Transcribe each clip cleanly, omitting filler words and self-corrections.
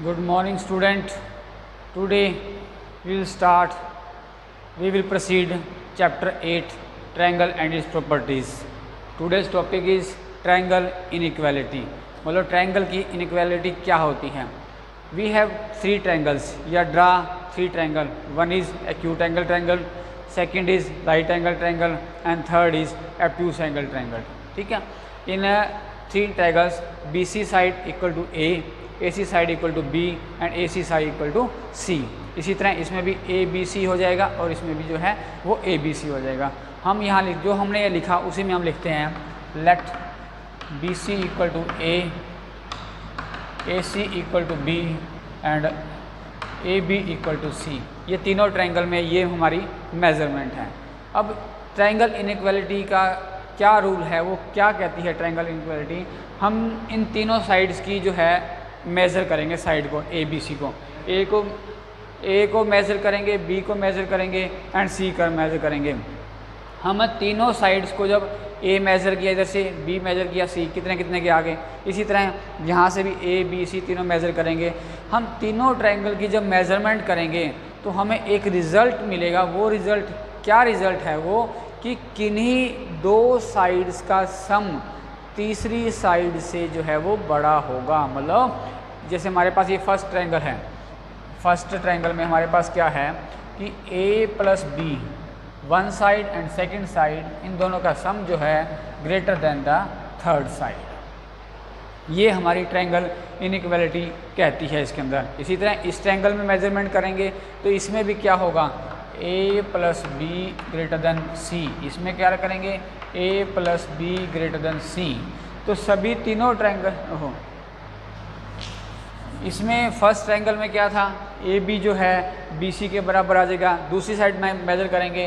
Good morning, student. Today we will proceed chapter 8, triangle and its properties. Today's topic is triangle inequality. मतलब triangle की inequality क्या होती है? We have three triangles. या draw three triangle. One is acute angle triangle, second is right angle triangle, and third is obtuse angle triangle. ठीक है? In three triangles, BC side equal to A, AC side equal to B and AC side equal to C. इसी तरह इसमें भी ABC हो जाएगा और इसमें भी जो है वो ABC हो जाएगा. हम यहाँ जो हमने ये लिखा उसी में हम लिखते हैं let BC equal to A, AC equal to B and AB equal to C. ये तीनों ट्रायंगल में ये हमारी मेज़रमेंट है. अब ट्रायंगल इनइक्वालिटी का क्या रूल है, वो क्या कहती है ट्रायंगल इनइक्वालिटी? हम इन तीनों साइड्स की जो है मेज़र करेंगे, साइड को ए बी सी को, ए को मेज़र करेंगे, बी को मेज़र करेंगे एंड सी का मेज़र करेंगे. हम तीनों साइड्स को जब ए मेज़र किया इधर से, बी मेज़र किया, सी कितने कितने के आगे, इसी तरह यहाँ से भी ए बी सी तीनों मेज़र करेंगे. हम तीनों ट्रायंगल की जब मेज़रमेंट करेंगे तो हमें एक रिज़ल्ट मिलेगा. वो रिज़ल्ट क्या रिज़ल्ट है? वो कि किन्हीं दो साइड्स का सम तीसरी साइड से जो है वो बड़ा होगा. मतलब जैसे हमारे पास ये फर्स्ट ट्रायंगल है, फर्स्ट ट्रायंगल में हमारे पास क्या है कि A plus B one side and second side, इन दोनों का सम जो है greater than the third side. ये हमारी ट्रायंगल इनइक्वालिटी कहती है इसके अंदर. इसी तरह इस ट्रायंगल में मेजरमेंट करेंगे तो इसमें भी क्या होगा, A plus B greater than C. इसमें क्या करेंगे, A plus B greater than C. तो सभी तीनों ट्रायंगल इसमें फर्स्ट ट्रायंगल में क्या था, ए बी जो है बी सी के बराबर आ जाएगा. दूसरी साइड में मेजर करेंगे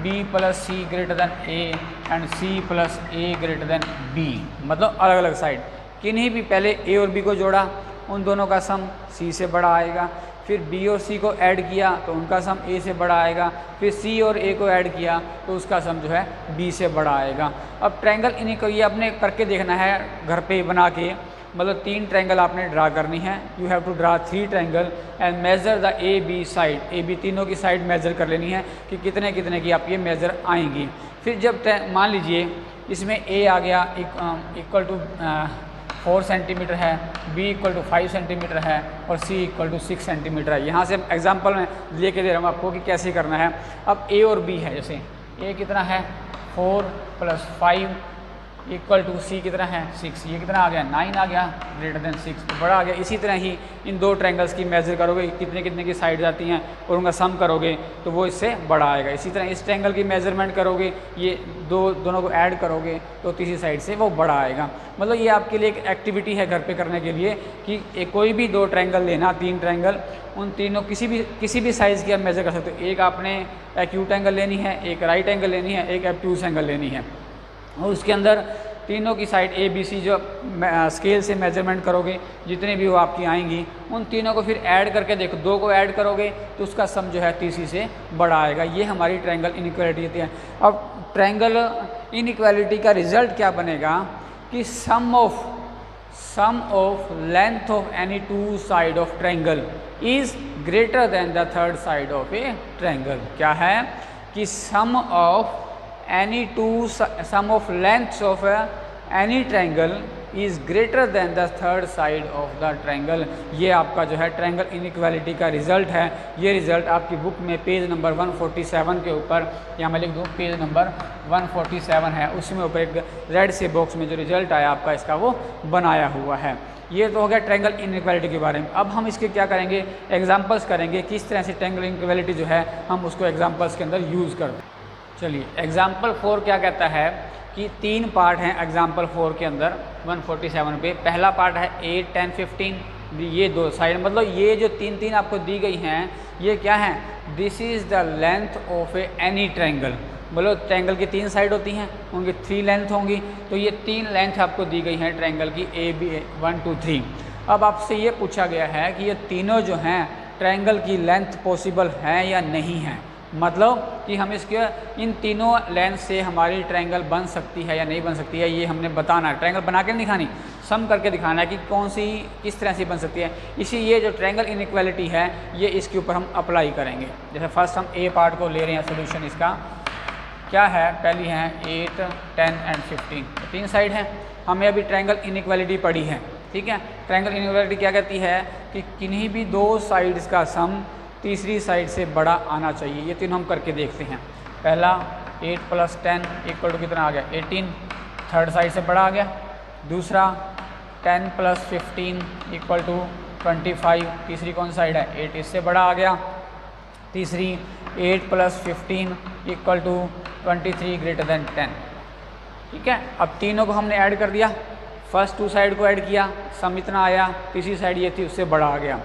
B plus C greater than A and C plus A greater than B. मतलब अलग अलग साइड किन्हीं भी, पहले ए और बी को जोड़ा, उन दोनों का सम सी से बड़ा आएगा. फिर बी और सी को ऐड किया तो उनका सम ए से बड़ा आएगा. फिर सी और ए को ऐड किया तो उसका सम जो है बी से बड़ा आएगा. अब ट्रायंगल इनइक्वालिटी ये आपने करके देखना है घर पे बना के. मतलब तीन ट्रायंगल आपने ड्रा करनी है. You have to draw three triangle and measure the A B side. A B तीनों की साइड मेज़र कर लेनी है कि कितने कितने की आप ये मेज़र आएंगी. फिर जब मान लीजिए इसमें ए आ गया इक्वल टू 4 सेंटीमीटर है, बी इक्वल टू 5 सेंटीमीटर है और सी इक्वल टू 6 सेंटीमीटर है. यहाँ से एग्जांपल में लेके दे रहा हूँ आपको कि कैसे करना है. अब ए और बी है, जैसे ए कितना है 4 प्लस 5 इक्वल टू सी कितना है 6. ये कितना आ गया 9 आ गया ग्रेटर देन 6, तो बड़ा आ गया. इसी तरह ही इन दो ट्रायंगल्स की मेज़र करोगे कितने कितने की साइड आती हैं और उनका सम करोगे तो वो इससे बड़ा आएगा. इसी तरह इस ट्रायंगल की मेज़रमेंट करोगे, ये दोनों को ऐड करोगे तो तीसरी साइड से वो बड़ा आएगा. मतलब ये आपके लिए एक एक्टिविटी है घर पे करने के लिए कि कोई भी दो ट्रायंगल लेना, तीन ट्रायंगल, उन तीनों किसी भी साइज़ की आप मेज़र कर सकते हो. एक आपने एक्यूट एंगल लेनी है, एक राइट एंगल लेनी है, एक ऑब्ट्यूज एंगल लेनी है. और उसके अंदर तीनों की साइड ए बी सी जो स्केल से मेजरमेंट करोगे जितने भी वो आपकी आएंगी, उन तीनों को फिर ऐड करके देखो, दो को ऐड करोगे तो उसका सम जो है तीसरी से बड़ा आएगा. ये हमारी ट्रायंगल इनइक्वालिटी होती है. अब ट्रायंगल इनइक्वालिटी का रिजल्ट क्या बनेगा कि sum of length of any two side of triangle is greater than the third side of a triangle. क्या है कि सम of lengths of any triangle is greater than the third side of the triangle. ये आपका जो है triangle inequality का result है. ये रिजल्ट आपकी बुक में पेज नंबर 147 के ऊपर, यहाँ मैं लिख दूँ पेज नंबर 147 है, उसमें ऊपर एक रेड से बॉक्स में जो रिजल्ट आया आपका इसका वो बनाया हुआ है. ये तो हो गया ट्रायंगल इनइक्वालिटी के बारे में. अब हम इसके क्या करेंगे, एग्जाम्पल्स करेंगे किस तरह से ट्रायंगल इनइक्वालिटी जो है हम उसको एग्जाम्पल्स के अंदर यूज़ करते हैं. चलिए एग्जाम्पल 4 क्या कहता है कि तीन पार्ट हैं एग्जाम्पल 4 के अंदर 147 पे. पहला पार्ट है 8, 10, 15. ये दो साइड, मतलब ये जो तीन आपको दी गई हैं ये क्या है, this is the length of any triangle. मतलब ट्रायंगल की तीन साइड होती हैं, उनकी 3 लेंथ होंगी. तो ये 3 लेंथ आपको दी गई हैं ट्रायंगल की ए बी 1, 2, 3. अब आपसे ये पूछा गया है कि ये तीनों जो हैं ट्रायंगल की लेंथ पॉसिबल हैं या नहीं है. मतलब कि हम इसके इन तीनों लेंथ से हमारी ट्रायंगल बन सकती है या नहीं बन सकती है, ये हमने बताना है. ट्रायंगल बना के नहीं दिखानी, सम करके दिखाना है कि कौन सी किस तरह से बन सकती है। इसी ये जो ट्रायंगल इनइक्वालिटी है ये इसके ऊपर हम अप्लाई करेंगे। जैसे फर्स्ट हम ए पार्ट को ले रहे हैं, सोल्यूशन इसका क्या है, पहली है 8, 10 एंड 15, 3 साइड हैं। हमें अभी ट्रायंगल इनइक्वालिटी पड़ी है, ठीक है। ट्रायंगल इनइक्वालिटी क्या कहती है कि किन्हीं भी दो साइड्स का सम तीसरी साइड से बड़ा आना चाहिए। ये तीनों हम करके देखते हैं। पहला 8 + 10 इक्वल टू कितना आ गया 18, थर्ड साइड से बड़ा आ गया। दूसरा 10 + 15 इक्वल टू 25, तीसरी कौन साइड है 8, इससे बड़ा आ गया। तीसरी 8 + 15 इक्वल टू 23 ग्रेटर देन 10, ठीक है। अब तीनों को हमने ऐड कर दिया, फर्स्ट 2 साइड को ऐड किया, सम इतना आया, तीसरी साइड ये थी उससे बड़ा आ गया।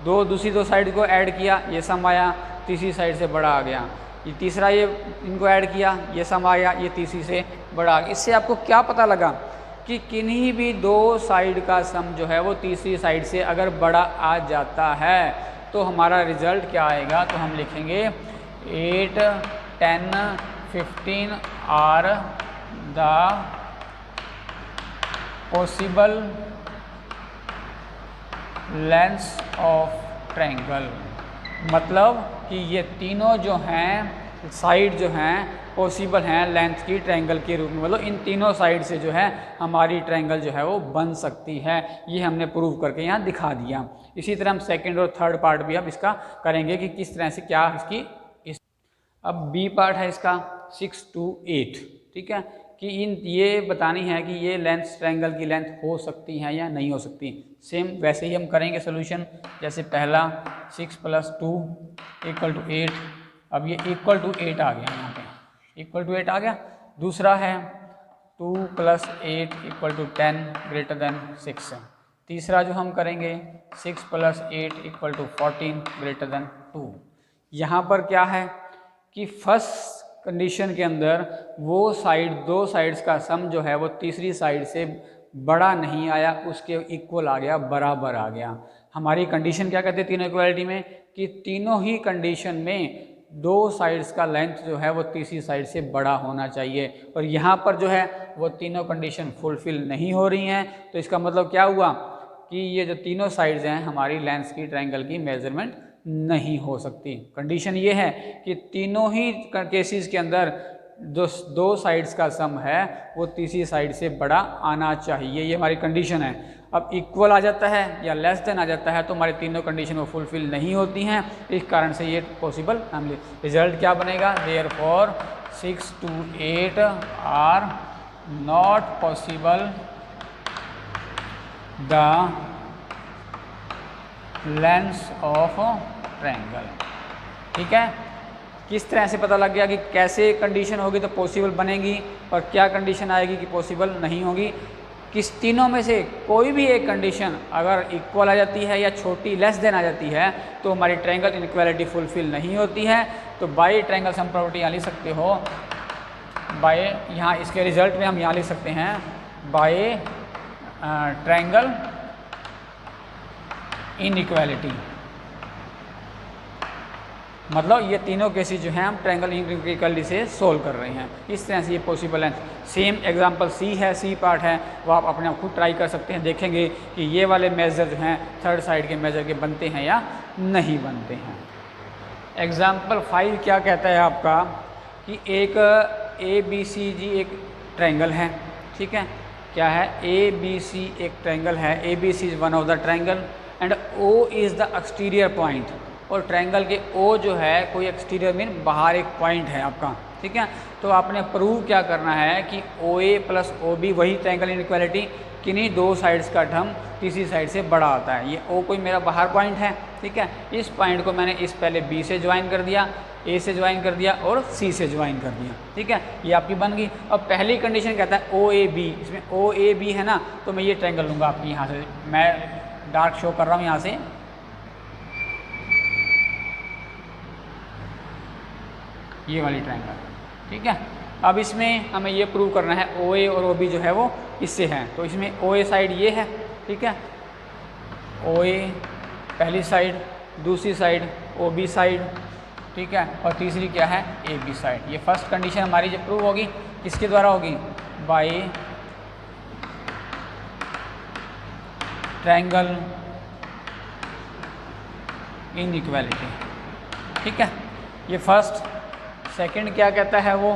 दूसरी 2 साइड को ऐड किया, ये सम आया, तीसरी साइड से बड़ा आ गया। ये तीसरा ये इनको ऐड किया, ये सम आया, ये तीसरी से बड़ा आ गया। इससे आपको क्या पता लगा कि किन्हीं भी 2 साइड का सम जो है वो तीसरी साइड से अगर बड़ा आ जाता है तो हमारा रिजल्ट क्या आएगा। तो हम लिखेंगे 8, 10, 15 are the possible lengths of triangle. मतलब कि ये तीनों जो हैं साइड जो हैं पॉसिबल हैं लेंथ की ट्रायंगल के रूप में। मतलब इन तीनों साइड से जो है हमारी ट्रायंगल जो है वो बन सकती है। ये हमने प्रूव करके यहाँ दिखा दिया। इसी तरह हम सेकंड और थर्ड पार्ट भी अब इसका करेंगे कि किस तरह से क्या इसकी अब बी पार्ट है इसका 6 to 8, ठीक है, कि ये बतानी है कि ये लेंथ ट्रायंगल की लेंथ हो सकती है या नहीं हो सकती। सेम वैसे ही हम करेंगे सोल्यूशन। जैसे पहला 6 + 2 इक्वल टू 8, अब ये इक्वल टू 8 आ गया, यहाँ पे इक्वल टू 8 आ गया। दूसरा है 2 + 8 इक्वल टू 10 ग्रेटर देन 6। तीसरा जो हम करेंगे 6 + 8 इक्वल टू 14 ग्रेटर देन 2। यहाँ पर क्या है कि फर्स्ट कंडीशन के अंदर वो साइड 2 साइड्स का सम जो है वो तीसरी साइड से बड़ा नहीं आया, उसके इक्वल आ गया, बराबर आ गया। हमारी कंडीशन क्या कहते हैं तीनों इक्वालिटी में कि तीनों ही कंडीशन में 2 साइड्स का लेंथ जो है वो तीसरी साइड से बड़ा होना चाहिए। और यहाँ पर जो है वो तीनों कंडीशन फुलफिल नहीं हो रही हैं। तो इसका मतलब क्या हुआ कि ये जो तीनों साइड्स हैं हमारी लेंथ की ट्रायंगल की मेजरमेंट नहीं हो सकती। कंडीशन ये है कि तीनों ही केसेस के अंदर जो 2 साइड्स का सम है वो तीसरी साइड से बड़ा आना चाहिए। ये हमारी कंडीशन है। अब इक्वल आ जाता है या लेस देन आ जाता है तो हमारी तीनों कंडीशन वो फुलफिल नहीं होती हैं। इस कारण से ये पॉसिबल फैमिली रिजल्ट क्या बनेगा, therefore 6 to 8 are not possible the lengths of triangle. ठीक है, किस तरह से पता लग गया कि कैसे कंडीशन होगी तो पॉसिबल बनेगी और क्या कंडीशन आएगी कि पॉसिबल नहीं होगी। किस तीनों में से कोई भी एक कंडीशन अगर इक्वल आ जाती है या छोटी लेस देन आ जाती है तो हमारी ट्रायंगल इनइक्वालिटी फुलफिल नहीं होती है। तो बाय ट्रायंगल सम प्रॉपर्टी यहाँ लिख सकते हो, बाय यहाँ इसके रिजल्ट में हम यहाँ लिख सकते हैं बाय ट्रायंगल इनइक्वालिटी। मतलब ये तीनों केसेस जो हैं हम ट्रायंगल इनइक्वालिटी से सोल्व कर रहे हैं। इस तरह से ये पॉसिबल है। सेम एग्जांपल सी है, सी पार्ट है, वो आप अपने आप खुद ट्राई कर सकते हैं। देखेंगे कि ये वाले मेजर जो हैं थर्ड साइड के मेजर के बनते हैं या नहीं बनते हैं। एग्जांपल 5 क्या कहता है आपका कि एक ABCG एक ट्रायंगल है, ठीक है, क्या है ABC एक ट्रायंगल है, ABC is one of the triangle and O is the exterior point. और ट्रायंगल के O जो है कोई एक्सटीरियर मीन बाहर एक पॉइंट है आपका, ठीक है। तो आपने प्रूव क्या करना है कि OA + OB वही ट्रायंगल इनइक्वालिटी, किन्हीं 2 साइड्स का टर्म तीसरी साइड से बड़ा आता है। ये O कोई मेरा बाहर पॉइंट है, ठीक है। इस पॉइंट को मैंने इस पहले B से ज्वाइन कर दिया, A से ज्वाइन कर दिया और C से ज्वाइन कर दिया, ठीक है। ये आपकी बन गई। अब पहली कंडीशन कहता है OAB, इसमें OAB है ना, तो मैं ये ट्रायंगल लूँगा आपकी यहाँ से, मैं डार्क शो कर रहा हूँ यहाँ से, ये वाली ट्रायंगल, ठीक है। अब इसमें हमें ये प्रूव करना है OA और OB जो है वो इससे हैं। तो इसमें OA साइड ये है, ठीक है, OA पहली साइड, दूसरी साइड OB साइड, ठीक है, और तीसरी क्या है AB साइड। ये फर्स्ट कंडीशन हमारी जो प्रूव होगी किसके द्वारा होगी, बाय ट्रायंगल इनइक्वालिटी। ठीक है, ये फर्स्ट। सेकंड क्या कहता है वो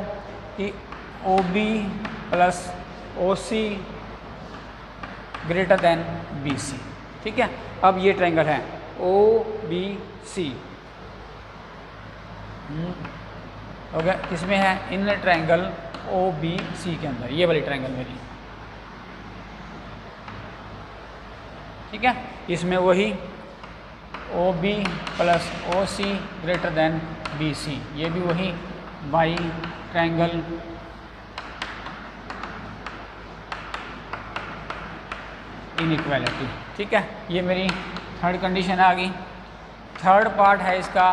कि OB plus OC greater then BC। ठीक है, अब ये ट्रायंगल है OBC हो गया, किसमें है? इन ट्रायंगल OBC के अंदर, ये वाली ट्रायंगल मेरी। ठीक है, इसमें वही OB plus OC greater then BC, ये भी वही बाई ट्रायंगल इनइक्वालिटी। ठीक है, ये मेरी थर्ड कंडीशन आ गई। थर्ड पार्ट है इसका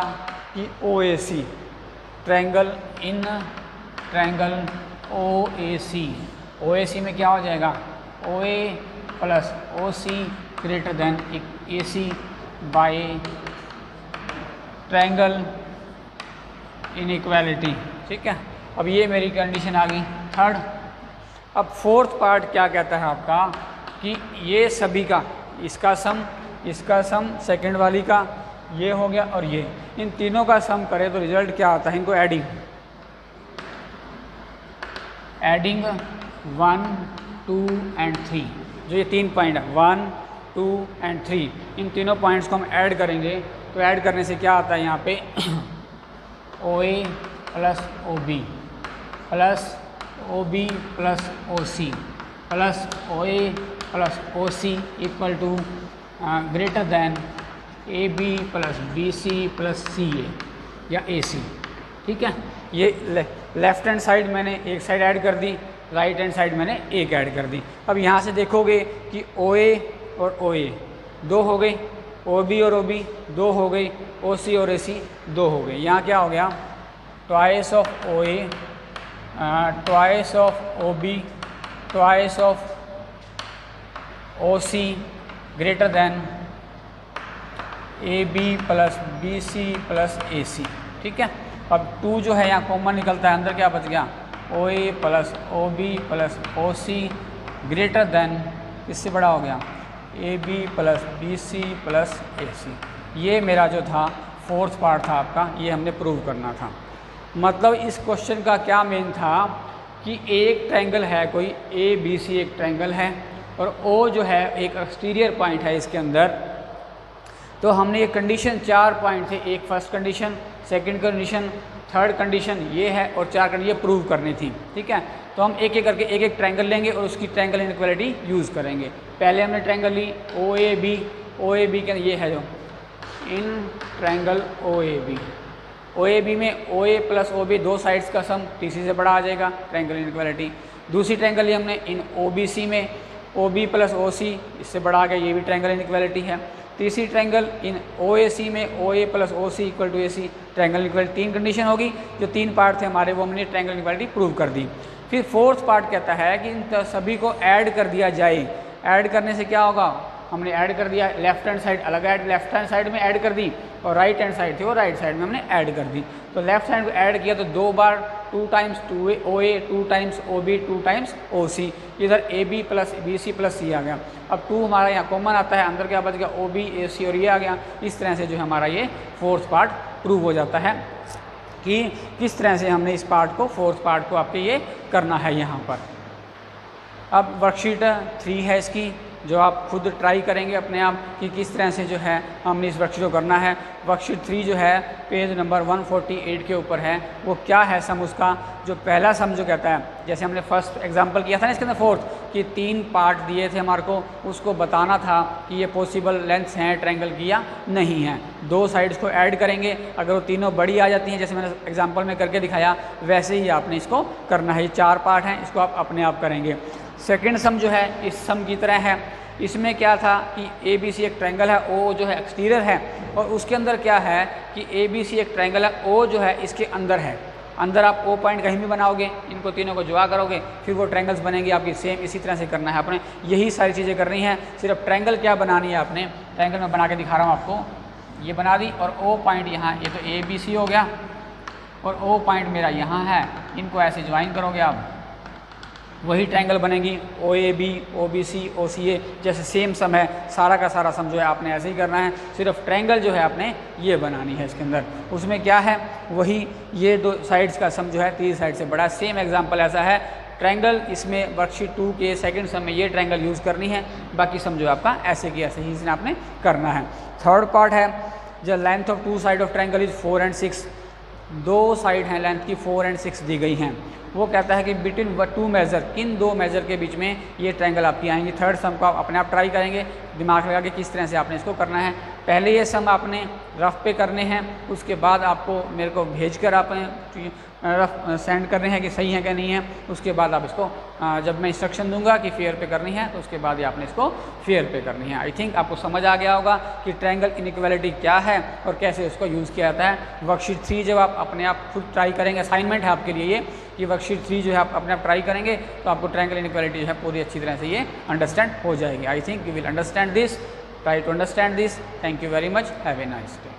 कि OAC triangle in triangle OAC में क्या हो जाएगा? OA plus OC greater than AC by triangle inequality. ठीक है, अब ये मेरी कंडीशन आ गई थर्ड। अब फोर्थ पार्ट क्या कहता है आपका कि ये सभी का, इसका सम सेकंड वाली का ये हो गया और ये, इन तीनों का सम करें तो रिजल्ट क्या आता है? इनको एडिंग 1 2 एंड 3, जो ये 3 पॉइंट है 1 2 एंड 3, इन तीनों पॉइंट्स को हम ऐड करेंगे तो ऐड करने से क्या आता है यहाँ पे OA plus OB plus OB plus OC plus OA plus OC equal to greater than AB plus BC plus CA या AC। ठीक है, ये लेफ्ट हैंड साइड मैंने एक साइड ऐड कर दी, राइट हैंड साइड मैंने एक ऐड कर दी। अब यहाँ से देखोगे कि OA और OA 2 हो गई, OB और OB 2 हो गई, OC और AC 2 हो गई। यहाँ क्या हो गया? Twice of OA twice of OB twice of OC greater than AB plus BC plus AC। ठीक है, अब 2 जो है यहाँ कॉमन निकलता है, अंदर क्या बच गया? OA plus OB plus OC greater then, इससे बड़ा हो गया AB plus BC plus AC। ये मेरा जो था फोर्थ पार्ट था आपका, ये हमने प्रूव करना था। मतलब इस क्वेश्चन का क्या मेन था कि एक ट्रायंगल है कोई ABC, एक ट्रायंगल है और O जो है एक एक्सटीरियर पॉइंट है इसके अंदर। तो हमने ये कंडीशन 4 पॉइंट थे, एक first condition, second condition, third condition ये है और 4 कंडीशन ये प्रूव करनी थी। ठीक है, तो हम एक एक करके एक एक ट्रायंगल लेंगे और उसकी ट्रायंगल इनइक्वालिटी यूज़ करेंगे। पहले हमने ट्रायंगल ली OAB के ये है जो इन ट्रायंगल OAB में OA प्लस OB 2 साइड्स का सम TC से बड़ा आ जाएगा, ट्रायंगल इनइक्वालिटी। दूसरी ट्रायंगल ली हमने इन OBC में OB प्लस OC, इससे बड़ा आ गया, ये भी ट्रायंगल इनइक्वालिटी है। तीसरी ट्रायंगल इन OAC में OA plus OC equal to AC, triangle inequality. 3 condition होगी, जो 3 पार्ट थे हमारे वो हमने ट्रायंगल इनइक्वालिटी प्रूव कर दी। फिर फोर्थ पार्ट कहता है कि इन सभी को ऐड कर दिया जाए। ऐड करने से क्या होगा? हमने ऐड कर दिया, लेफ्ट हैंड साइड अलग ऐड, लेफ्ट हैंड साइड में ऐड कर दी और राइट हैंड साइड थी वो राइट साइड में हमने ऐड कर दी। तो लेफ्ट हैंड को ऐड किया तो 2 बार 2 times OA 2 times OB 2 times OC, इधर AB plus BC plus C आ गया। अब 2 हमारा यहाँ कॉमन आता है, अंदर क्या बच गया? OB AC और ये आ गया। इस तरह से जो हमारा ये फोर्थ पार्ट प्रूव हो जाता है कि किस तरह से हमने इस पार्ट को, फोर्थ पार्ट को आपके ये करना है यहाँ पर। अब वर्कशीट 3 है इसकी, जो आप खुद ट्राई करेंगे अपने आप कि किस तरह से जो है हमने इस वर्कशीट को करना है। वर्कशीट 3 जो है पेज नंबर 148 के ऊपर है। वो क्या है सम उसका? जो पहला सम जो कहता है, जैसे हमने फर्स्ट एग्जांपल किया था ना इसके अंदर फोर्थ, कि 3 पार्ट दिए थे हमारे को, उसको बताना था कि ये पॉसिबल लेंथ्स हैं ट्रायंगल की या नहीं है। 2 साइड्स को ऐड करेंगे, अगर वो तीनों बड़ी आ जाती हैं जैसे मैंने एग्जाम्पल में करके दिखाया, वैसे ही आपने इसको करना है। ये 4 पार्ट हैं, इसको आप अपने आप करेंगे। सेकंड सम जो है इस सम की तरह है। इसमें क्या था कि ABC एक ट्रायंगल है, O जो है एक्सटीरियर है और उसके अंदर क्या है कि ABC एक ट्रायंगल है, O जो है इसके अंदर है। अंदर आप O पॉइंट कहीं भी बनाओगे, इनको तीनों को जुआ करोगे, फिर वो ट्रायंगल्स बनेंगे आपकी। सेम इसी तरह से करना है आपने, यही सारी चीज़ें करनी है। सिर्फ ट्रायंगल क्या बनानी है आपने, ट्रायंगल में बना के दिखा रहा हूँ आपको। ये बना दी और O पॉइंट यहाँ, ये तो ABC हो गया और O पॉइंट मेरा यहाँ है, इनको ऐसे ज्वाइन करोगे आप। वही ट्रायंगल बनेंगी OAB, OBC, OCA, जैसे सेम सम है, सारा का सारा सम जो है आपने ऐसे ही करना है, सिर्फ ट्रायंगल जो है आपने ये बनानी है इसके अंदर। उसमें क्या है, वही ये दो साइड्स का सम जो है 3 साइड से बड़ा। सेम एग्जांपल ऐसा है, ट्रायंगल इसमें वर्कशीट 2 के सेकंड सम में ये ट्रायंगल यूज़ करनी है, बाकी सम जो है आपका ऐसे की ऐसे ही इसमें आपने करना है। थर्ड पार्ट है, the length of 2 side of triangle is 4 and 6। 2 side हैं लेंथ की 4 and 6 दी गई हैं। वो कहता है कि बिटवीन 2 मेजर, किन 2 मेजर के बीच में ये ट्रायंगल आपकी आएंगी। थर्ड सम को आप अपने आप ट्राई करेंगे, दिमाग लगा के किस तरह से आपने इसको करना है। पहले ये सम आपने रफ पे करने हैं, उसके बाद आपको मेरे को भेज कर आपने रफ सेंड करने हैं कि सही है कि नहीं है। उसके बाद आप इसको जब मैं इंस्ट्रक्शन दूंगा कि फेयर पे करनी है, तो उसके बाद ही आपने इसको फेयर पे करनी है। आई थिंक आपको समझ आ गया होगा कि ट्रायंगल इनइक्वालिटी क्या है और कैसे इसको यूज़ किया जाता है। वर्कशीट 3 जब आप अपने आप खुद ट्राई करेंगे, असाइनमेंट है आपके लिए ये, कि वर्कशीट 3 जो है आप अपने आप ट्राई करेंगे तो आपको ट्रायंगल इनइक्वालिटी जो है पूरी अच्छी तरह से ये अंडरस्टैंड हो जाएगी। I think you will understand this, try to understand this. Thank you very much, have a nice day.